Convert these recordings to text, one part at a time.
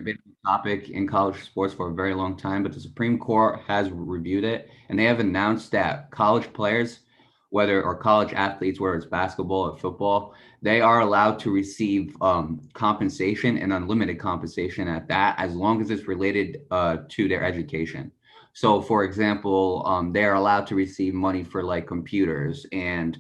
debatable topic in college sports for a very long time, but the Supreme Court has reviewed it, and they have announced that college players, whether or college athletes, whether it's basketball or football, they are allowed to receive compensation and unlimited compensation at that, as long as it's related to their education. So, for example, they are allowed to receive money for like computers and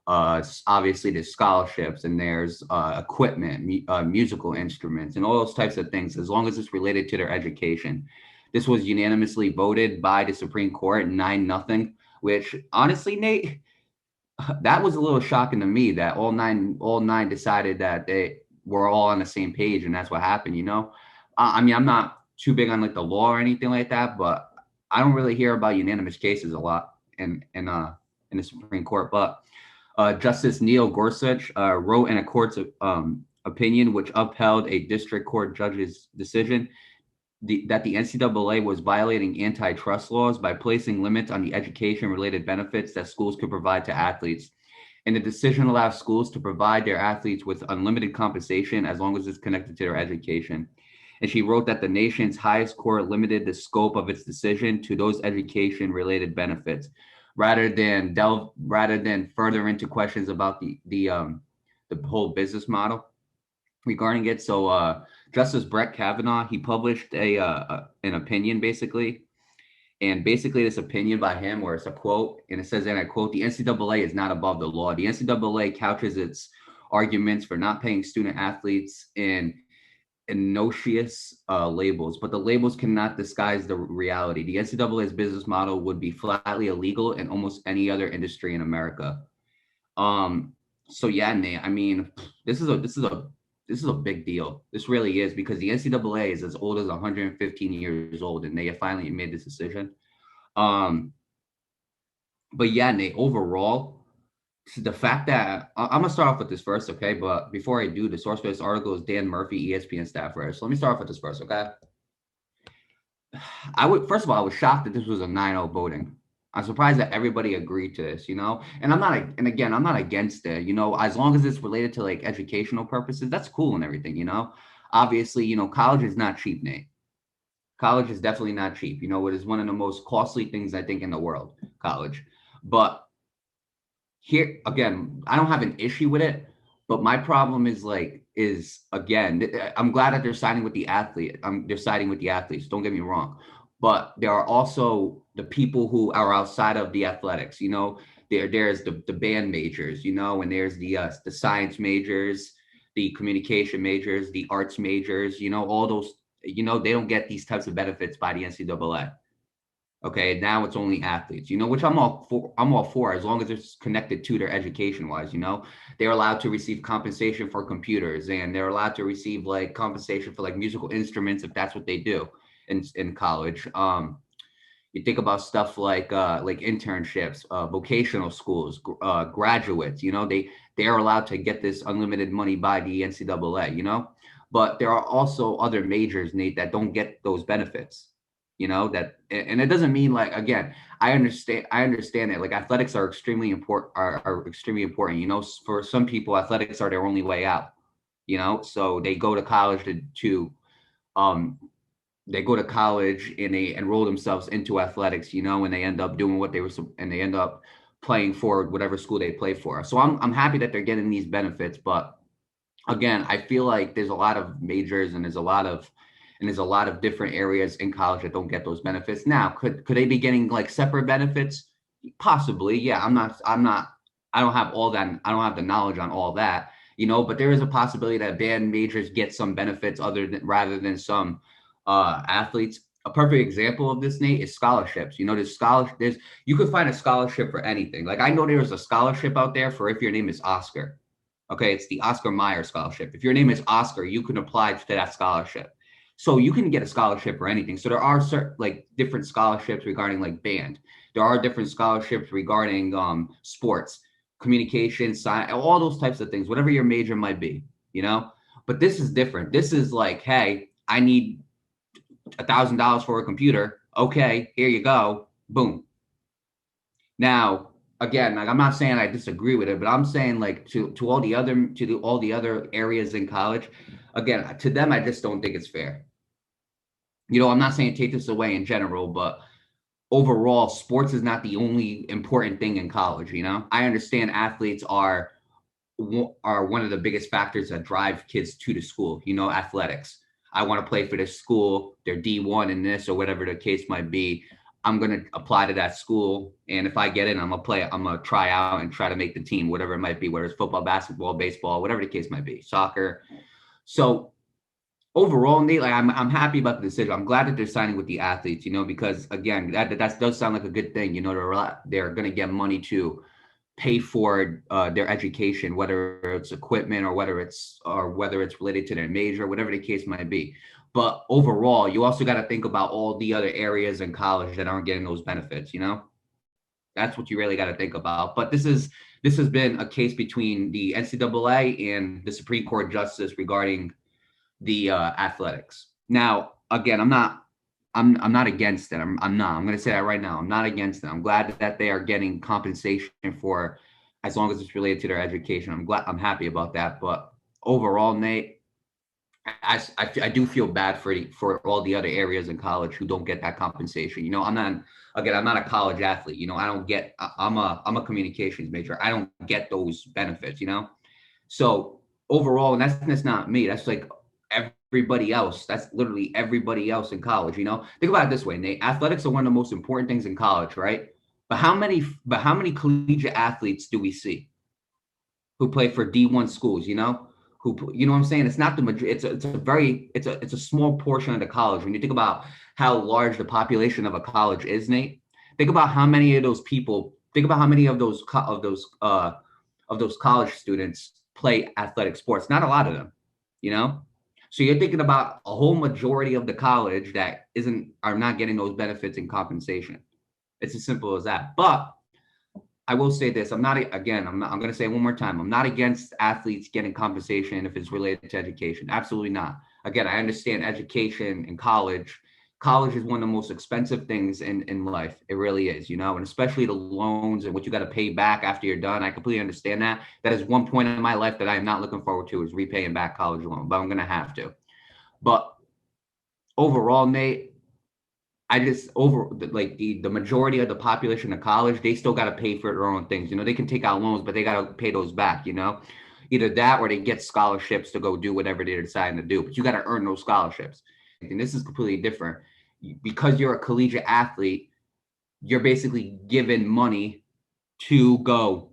obviously there's scholarships and there's equipment, musical instruments, and all those types of things, as long as it's related to their education. This was unanimously voted by the Supreme Court, 9-0, which honestly, Nate, that was a little shocking to me that all nine decided that they were all on the same page, and that's what happened. I mean, I'm not too big on like the law or anything like that, but I don't really hear about unanimous cases a lot in the Supreme Court. But Justice Neil Gorsuch wrote in a court's opinion, which upheld a district court judge's decision that the NCAA was violating antitrust laws by placing limits on the education-related benefits that schools could provide to athletes. And the decision allows schools to provide their athletes with unlimited compensation as long as it's connected to their education. And she wrote that the nation's highest court limited the scope of its decision to those education-related benefits, rather than further into questions about the whole business model regarding it. So Justice Brett Kavanaugh, he published an opinion basically. And basically this opinion by him, where it's a quote, and it says, and I quote, the NCAA is not above the law. The NCAA couches its arguments for not paying student athletes in innocuous labels, but the labels cannot disguise the reality. The NCAA's business model would be flatly illegal in almost any other industry in America. So yeah, Nate, I mean, this is a big deal. This really is, because the NCAA is as old as 115 years old, and they have finally made this decision. But yeah, Nate, overall, the fact that I'm gonna start off with this first, okay? But before I do, the source for this article is Dan Murphy, ESPN staff writer. So let me start off with this first, okay? First of all, I was shocked that this was a 9-0 voting. I'm surprised that everybody agreed to this, And I'm not against it, as long as it's related to like educational purposes, that's cool and everything. Obviously, college is not cheap, Nate. College is definitely not cheap. It is one of the most costly things I think in the world, college. But here again, I don't have an issue with it, but my problem is again, I'm glad that they're siding with the athlete. They're siding with the athletes. Don't get me wrong, but there are also the people who are outside of the athletics. There's the band majors, and there's the science majors, the communication majors, the arts majors. All those. They don't get these types of benefits by the NCAA. Okay, now it's only athletes, which I'm all for. I'm all for, as long as it's connected to their education wise. They're allowed to receive compensation for computers, and they're allowed to receive like compensation for like musical instruments if that's what they do in college. You think about stuff like internships, vocational schools, graduates. They are allowed to get this unlimited money by the NCAA. But there are also other majors, Nate, that don't get those benefits. That, and it doesn't mean like, again, I understand that like athletics are extremely important, are extremely important. For some people, athletics are their only way out. So they go to college to um they go to college and they enroll themselves into athletics, and they end up doing what they were, and they end up playing for whatever school they play for. So I'm happy that they're getting these benefits, but again, I feel like there's a lot of majors and there's a lot of different areas in college that don't get those benefits. Now, could they be getting like separate benefits? Possibly, yeah. I don't have all that. I don't have the knowledge on all that, but there is a possibility that band majors get some benefits rather than some athletes. A perfect example of this, Nate, is scholarships. You could find a scholarship for anything. Like I know there's a scholarship out there for if your name is Oscar. Okay, it's the Oscar Mayer scholarship. If your name is Oscar, you can apply to that scholarship. So you can get a scholarship for anything. So there are certain like different scholarships regarding like band. There are different scholarships regarding sports, communication, science, all those types of things, whatever your major might be, But this is different. This is like, hey, I need $1,000 for a computer. Okay, here you go. Boom. Now, again, like I'm not saying I disagree with it, but I'm saying like to all the other areas in college, again, to them I just don't think it's fair. I'm not saying take this away in general, but overall, sports is not the only important thing in college. I understand athletes are one of the biggest factors that drive kids to the school. Athletics. I want to play for this school. They're D1 in this or whatever the case might be. I'm going to apply to that school. And if I get in, I'm going to play. I'm going to try out and try to make the team, whatever it might be, whether it's football, basketball, baseball, whatever the case might be, soccer. So overall, Nate, like I'm happy about the decision. I'm glad that they're signing with the athletes, because again, that does sound like a good thing. They're going to get money to pay for their education, whether it's equipment or whether it's related to their major, whatever the case might be. But overall, you also got to think about all the other areas in college that aren't getting those benefits. That's what you really got to think about. But this has been a case between the NCAA and the Supreme Court justice regarding the athletics. Now, again, I'm not against it. I'm not. I'm going to say that right now. I'm not against it. I'm glad that they are getting compensation for, as long as it's related to their education. I'm happy about that. But overall, Nate, I do feel bad for all the other areas in college who don't get that compensation. I'm not a college athlete. I don't get. I'm a communications major. I don't get those benefits. So overall, and that's not me. That's like everybody else. That's literally everybody else in college. Think about it this way, Nate. Athletics are one of the most important things in college, right? But how many collegiate athletes do we see who play for D1 schools? Who what I'm saying? It's not the majority. It's a small portion of the college. When you think about how large the population of a college is, Nate, think about how many of those people. Think about how many of those college students play athletic sports. Not a lot of them. You know, so you're thinking about a whole majority of the college that are not getting those benefits and compensation. It's as simple as that. But I will say this: I'm going to say it one more time. I'm not against athletes getting compensation if it's related to education. Absolutely not. Again, I understand education in college. College is one of the most expensive things in life. It really is, and especially the loans and what you got to pay back after you're done. I completely understand that. That is one point in my life that I am not looking forward to, is repaying back college loan, but I'm going to have to. But overall, Nate, I just the majority of the population of college, they still got to pay for their own things. They can take out loans, but they got to pay those back. Either that or they get scholarships to go do whatever they're deciding to do. But you got to earn those scholarships. And this is completely different. Because you're a collegiate athlete, you're basically given money to go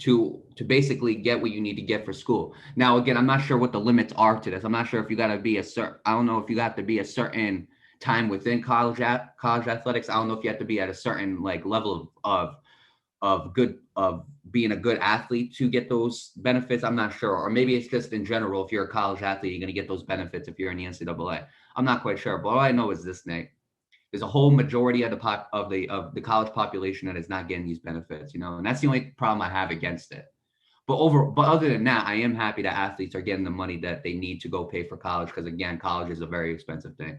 to basically get what you need to get for school. Now, again, I'm not sure what the limits are to this. I'm not sure if you got to be I don't know if you got to be a certain time within college athletics. I don't know if you have to be at a certain level of being a good athlete to get those benefits. I'm not sure. Or maybe it's just in general, if you're a college athlete, you're going to get those benefits if you're in the NCAA. I'm not quite sure. But all I know is this, Nate. There's a whole majority of the college population that is not getting these benefits, and that's the only problem I have against it. But other than that, I am happy that athletes are getting the money that they need to go pay for college, because again, college is a very expensive thing.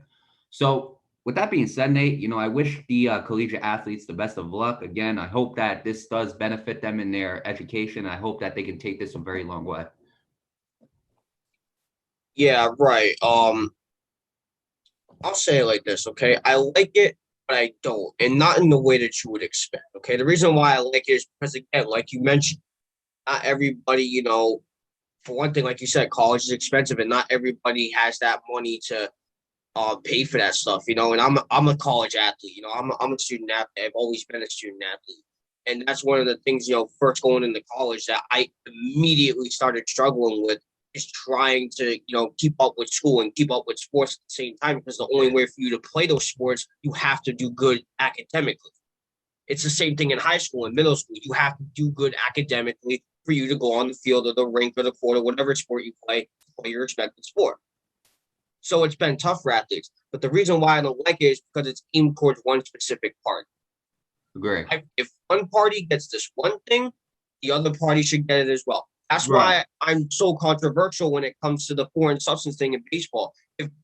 So with that being said, Nate, I wish the collegiate athletes the best of luck. Again, I hope that this does benefit them in their education. I hope that they can take this a very long way. Yeah, right. I'll say it like this, okay? I like it, but I don't, and not in the way that you would expect. Okay, the reason why I like it is because, again, like you mentioned, not everybody, for one thing, like you said, college is expensive, and not everybody has that money to pay for that stuff, And I'm a college athlete, I'm a student athlete. I've always been a student athlete, and that's one of the things, first going into college, that I immediately started struggling with, is trying to keep up with school and keep up with sports at the same time, because the only way for you to play those sports, you have to do good academically. It's the same thing in high school and middle school. You have to do good academically for you to go on the field or the rink or the court or whatever sport you play your expected sport. So it's been tough for athletes. But the reason why I don't like it is because it's aimed towards one specific party. Great. If one party gets this one thing, the other party should get it as well. That's Right. why I'm so controversial when it comes to the foreign substance thing in baseball.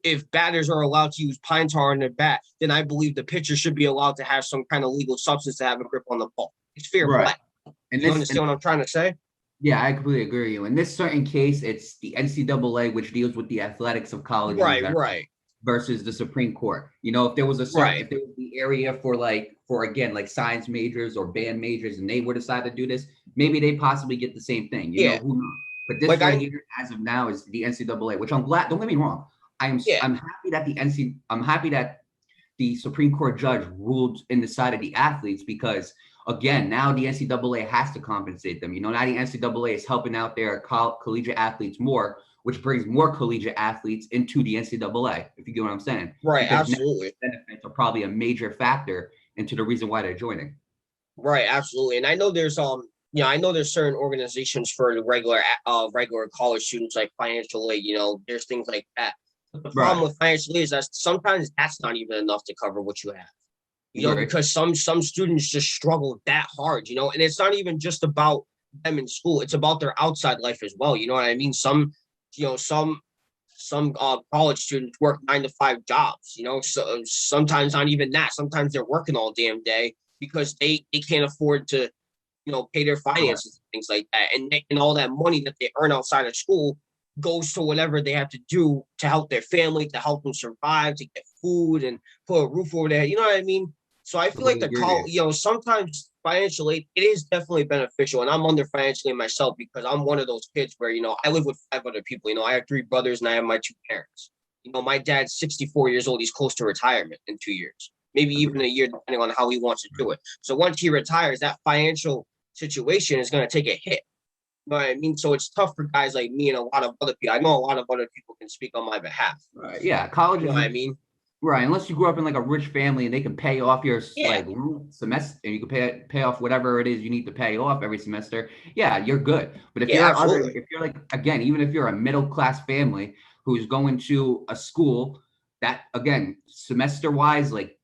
If batters are allowed to use pine tar on their bat, then I believe the pitcher should be allowed to have some kind of legal substance to have a grip on the ball. It's fair Right. play. And You understand what I'm trying to say? yeah, I completely agree with you. In this certain case, it's the NCAA, which deals with the athletics of college in Right, general. right. versus the Supreme Court. You know, if there was a certain, Right. if there was the area for like, for again, like science majors or band majors, and they were decide to do this, maybe they possibly get the same thing. You know, Yeah. who knows? But this Like right I here, as of now, is the NCAA, which I'm glad. Don't get me wrong. yeah. I'm happy that I'm happy that the Supreme Court judge ruled in the side of the athletes, because again, now the NCAA has to compensate them. You know, now the NCAA is helping out their collegiate athletes more, which brings more collegiate athletes into the NCAA, if you get what I'm saying. Right. Because now Absolutely. benefits are probably a major factor into the reason why they're joining. Right. Absolutely. And I know there's I know there's certain organizations for the regular college students like financial aid. You know, there's things like that. But the problem Right. with financial aid is that sometimes that's not even enough to cover what you have. You know, Agree. because some students just struggle that hard, you know, and it's not even just about them in school, it's about their outside life as well. You know what I mean? You know, some college students work 9 to 5 jobs, you know, so sometimes not even that. Sometimes they're working all damn day because they can't afford to, you know, pay their Right. finances and things like that. And all that money that they earn outside of school goes to whatever they have to do to help their family, to help them survive, to get food and put a roof over their head. You know what I mean? So I feel like Totally agree with you. you know, sometimes financial aid, it is definitely beneficial. And I'm under financial aid myself because I'm one of those kids where, you know, I live with 5 other people. You know, I have 3 brothers and I have my 2 parents. You know, my dad's 64 years old. He's close to retirement in 2 years, maybe even a year, depending on how he wants to do it. So once he retires, that financial situation is going to take a hit. You know what I mean? So it's tough for guys like me and a lot of other people. I know a lot of other people can speak on my behalf. Right. Yeah. College You know is what I mean? right, unless you grew up in like a rich family and they can pay off your Yeah. like semester, and you can pay off whatever it is you need to pay off every semester. Yeah, you're good. But Yeah, absolutely. if you're like again, even if you're a middle class family who's going to a school that again, semester wise, like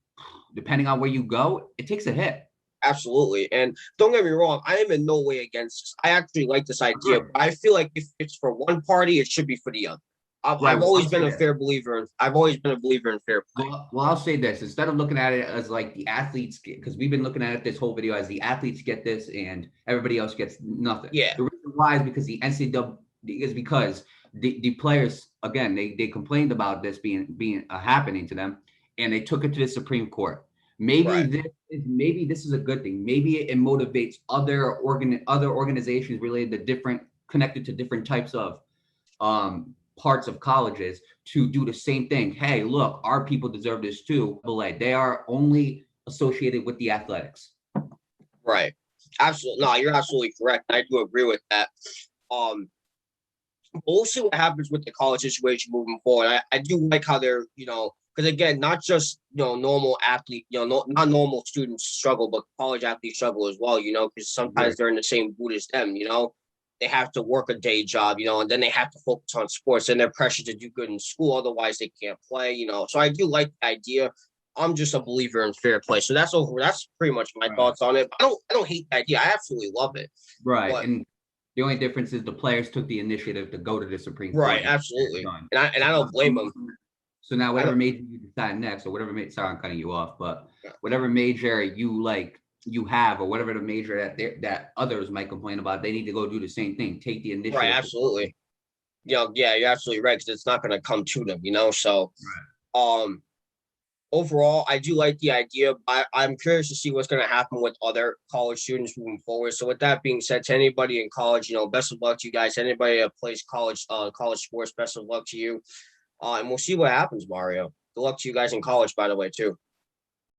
depending on where you go, it takes a hit. Absolutely. And don't get me wrong, I am in no way against this. I actually like this idea, Agree. but I feel like if it's for one party, it should be for the other. Right. I've Well, always I'll been say a this. fair believer in I've always been a believer in fair play. I'll say this instead of looking at it as like the athletes get, because we've been looking at it this whole video as the athletes get this and everybody else gets nothing. Yeah, The reason why is because the NCAA is because the players again they complained about this being happening to them, and they took it to the Supreme Court. right. Maybe this is a good thing. Maybe it motivates other organizations related to different connected to different types of parts of colleges to do the same thing. Hey, look, our people deserve this too. But like they are only associated with the athletics. Right. Absolutely. No, you're absolutely correct. I do agree with that. Um, we'll see what happens with the college situation moving forward. I do like how they're, you know, because again, not just, you know, normal athlete, you know, not normal students struggle, but college athletes struggle as well, you know, because sometimes Right. they're in the same boot as them, you know. They have to work a day job, you know, and then they have to focus on sports and they're pressured to do good in school, otherwise they can't play, you know. So I do like the idea. I'm just a believer in fair play. So that's over. That's pretty much my Right. thoughts on it. I don't hate the idea. I absolutely love it. Right. But And the only difference is the players took the initiative to go to the Supreme right, Court and get it absolutely. done. And So I don't blame them. so now I whatever don't. major you decide next, or whatever sorry I'm cutting you off, but whatever major you like you have, or whatever the major that others might complain about, they need to go do the same thing. Take the Right, initiative to go. absolutely. You know, yeah, you're absolutely right because it's not going to come to them, you know. So, um, overall, I do like the idea. I'm curious to see what's going to happen with other college students moving forward. So, with that being said, to anybody in college, you know, best of luck to you guys. Anybody that plays college sports, best of luck to you. And we'll see what happens, Mario. Good luck to you guys in college, by the way, too.